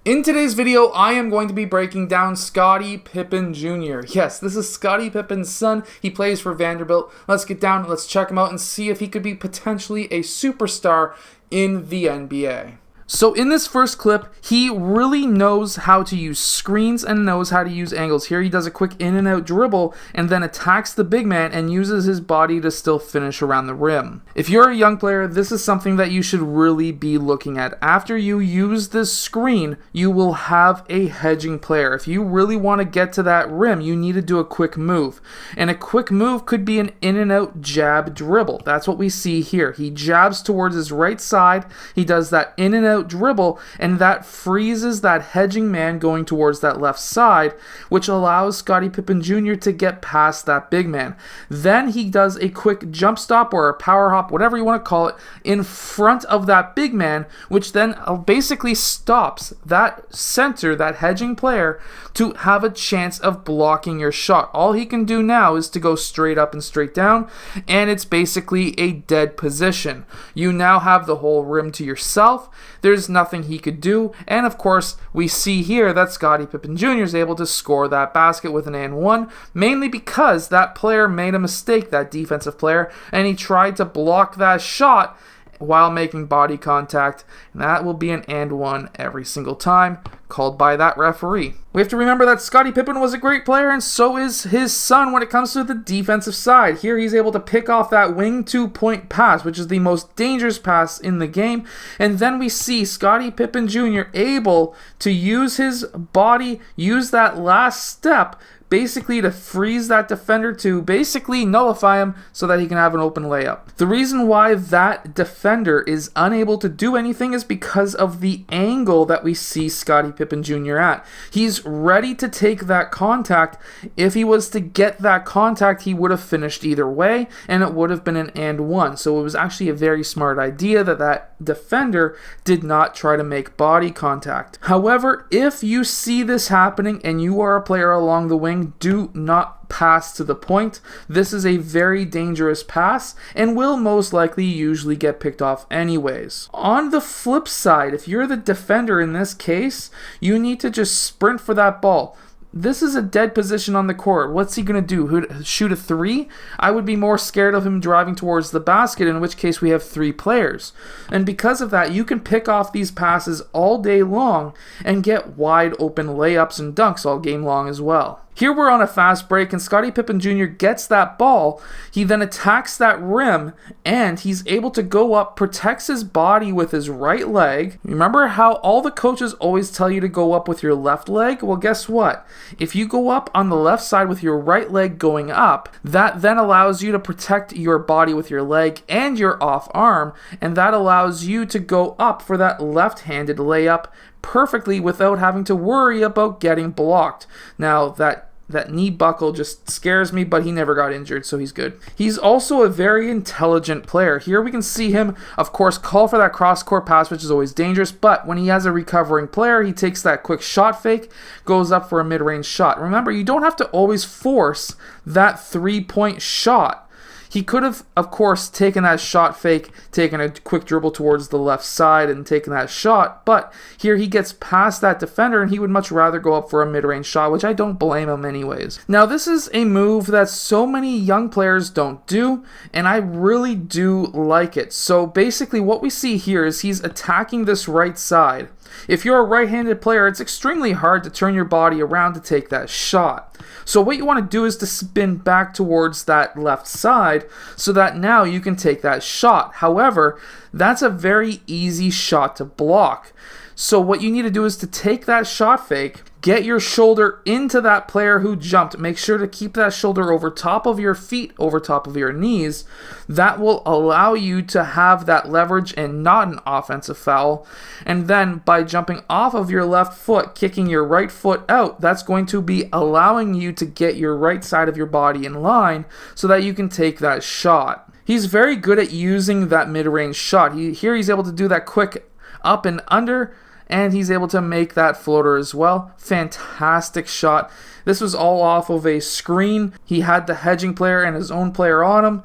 In today's video, I am going to be breaking down Scottie Pippen Jr. Yes, this is Scottie Pippen's son. He plays for Vanderbilt. Let's get down and let's check him out and see if he could be potentially a superstar in the NBA. So in this first clip, he really knows how to use screens and knows how to use angles. Here he does a quick in and out dribble and then attacks the big man and uses his body to still finish around the rim. If you're a young player, this is something that you should really be looking at. After you use this screen, you will have a hedging player. If you really want to get to that rim, you need to do a quick move. And a quick move could be an in and out jab dribble. That's what we see here. He jabs towards his right side. He does that in and out dribble, and that freezes that hedging man going towards that left side, which allows Scottie Pippen Jr. to get past that big man. Then he does a quick jump stop or a power hop, whatever you want to call it, in front of that big man, which then basically stops that center, that hedging player, to have a chance of blocking your shot. All he can do now is to go straight up and straight down, and it's basically a dead position. You now have the whole rim to yourself. There's nothing he could do, and of course we see here that Scottie Pippen Jr. is able to score that basket with an and one, mainly because that player made a mistake, that defensive player, and he tried to block that shot while making body contact, and that will be an and one every single time, called by that referee. We have to remember that Scottie Pippen was a great player, and so is his son when it comes to the defensive side. Here he's able to pick off that wing 2-point pass, which is the most dangerous pass in the game, and then we see Scottie Pippen Jr. able to use his body, use that last step, basically to freeze that defender, to basically nullify him so that he can have an open layup. The reason why that defender is unable to do anything is because of the angle that we see Scottie Pippen Jr. at. He's ready to take that contact. If he was to get that contact, he would have finished either way, and it would have been an and one. So it was actually a very smart idea that that defender did not try to make body contact. However, if you see this happening and you are a player along the wing, do not pass to the point. This is a very dangerous pass and will most likely usually get picked off anyways. On the flip side, if you're the defender in this case, you need to just sprint for that ball. This is a dead position on the court. What's he going to do? Shoot a three? I would be more scared of him driving towards the basket, in which case we have three players. And because of that, you can pick off these passes all day long and get wide open layups and dunks all game long as well. Here we're on a fast break, and Scottie Pippen Jr. gets that ball. He then attacks that rim, and he's able to go up, protects his body with his right leg. Remember how all the coaches always tell you to go up with your left leg? Well, guess what? If you go up on the left side with your right leg going up, that then allows you to protect your body with your leg and your off arm, and that allows you to go up for that left-handed layup perfectly without having to worry about getting blocked. Now, that knee buckle just scares me, but he never got injured, so he's good. He's also a very intelligent player. Here we can see him, of course, call for that cross-court pass, which is always dangerous, but when he has a recovering player, he takes that quick shot fake, goes up for a mid-range shot. Remember, you don't have to always force that three-point shot. He could have, of course, taken that shot fake, taken a quick dribble towards the left side and taken that shot, but here he gets past that defender and he would much rather go up for a mid-range shot, which I don't blame him anyways. Now, this is a move that so many young players don't do, and I really do like it. So basically what we see here is he's attacking this right side. If you're a right-handed player, it's extremely hard to turn your body around to take that shot. So what you want to do is to spin back towards that left side so that now you can take that shot. However, that's a very easy shot to block. So what you need to do is to take that shot fake, get your shoulder into that player who jumped. Make sure to keep that shoulder over top of your feet, over top of your knees. That will allow you to have that leverage and not an offensive foul. And then by jumping off of your left foot, kicking your right foot out, that's going to be allowing you to get your right side of your body in line so that you can take that shot. He's very good at using that mid-range shot. Here he's able to do that quick up and under, and he's able to make that floater as well. Fantastic shot. This was all off of a screen. He had the hedging player and his own player on him.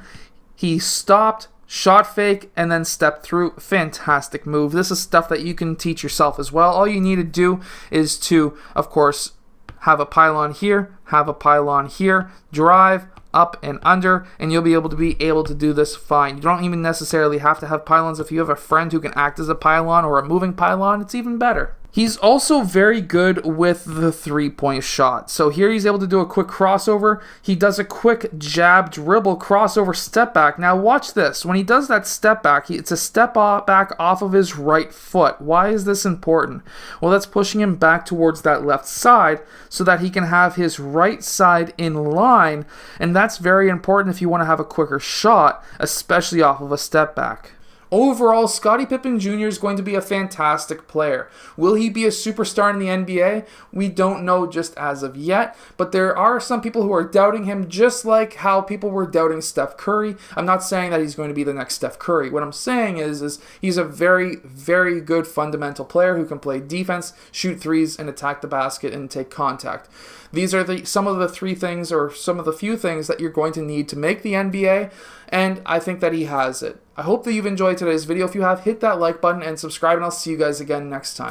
He stopped, shot fake, and then step through. Fantastic move. This is stuff that you can teach yourself as well. All you need to do is to, of course, have a pylon here, have a pylon here, drive, up and under, and you'll be able to do this fine. You don't even necessarily have to have pylons. If you have a friend who can act as a pylon or a moving pylon, it's even better. He's also very good with the three-point shot. So here he's able to do a quick crossover. He does a quick jab, dribble, crossover, step back. Now watch this. When he does that step back, it's a step back off of his right foot. Why is this important? Well, that's pushing him back towards that left side so that he can have his right side in line. And that's very important if you want to have a quicker shot, especially off of a step back. Overall, Scottie Pippen Jr. is going to be a fantastic player. Will he be a superstar in the NBA? We don't know just as of yet, but there are some people who are doubting him, just like how people were doubting Steph Curry. I'm not saying that he's going to be the next Steph Curry. What I'm saying is he's a very, very good fundamental player who can play defense, shoot threes, and attack the basket and take contact. These are some of the three things, or some of the few things that you're going to need to make the NBA, and I think that he has it. I hope that you've enjoyed today's video. If you have, hit that like button and subscribe, and I'll see you guys again next time.